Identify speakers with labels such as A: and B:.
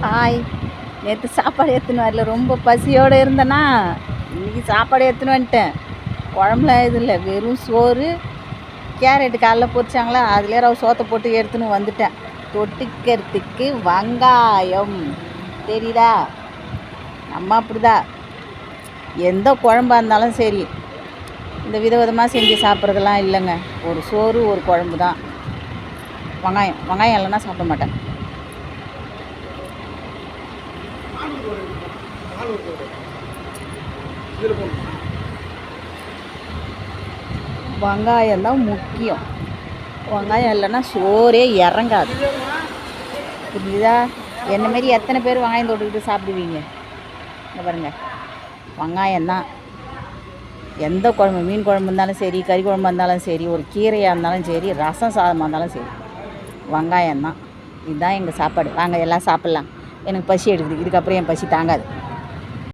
A: Hi. நேற்று சாப்பாடு எடுத்துன்னு வரல, ரொம்ப பசியோடு இருந்தேனா, இன்றைக்கி சாப்பாடு எடுத்துன்னு வந்துட்டேன். குழம்புலாம் எதுவும் இல்லை, வெறும் சோறு, கேரட்டு காலைல பொரிச்சாங்களா, அதிலே ரவை சோத்தை போட்டு எடுத்துன்னு வந்துட்டேன். தொட்டுக்கிறதுக்கு வெங்காயம் தெரியுதா? நம்ம அப்படிதான், எந்த குழம்பா இருந்தாலும் சரி, இந்த விதவிதமாக செஞ்சு சாப்பிட்றதெல்லாம் இல்லைங்க. ஒரு சோறு ஒரு குழம்பு தான். வெங்காயம் இல்லைன்னா சாப்பிட மாட்டேன். வெங்காயம் தான் முக்கியம். வெங்காயம் இல்லைன்னா சோறே இறங்காது. புரியுதா? என்ன மாரி எத்தனை பேர் வெங்காயம் தொட்டுக்கிட்டு சாப்பிடுவீங்க? இங்கே பாருங்கள், வெங்காயம்தான். எந்த குழம்பு, மீன் குழம்பு இருந்தாலும் சரி, கறி குழம்பு இருந்தாலும் சரி, ஒரு கீரையாக இருந்தாலும் சரி, ரசம் சாதமாக இருந்தாலும் சரி, வெங்காயம்தான். இதுதான் எங்கள் சாப்பாடு. வாங்க எல்லாம் சாப்பிட்லாம். எனக்கு பசி எடுக்குது, இதுக்கப்புறம் என் பசி தாங்காது.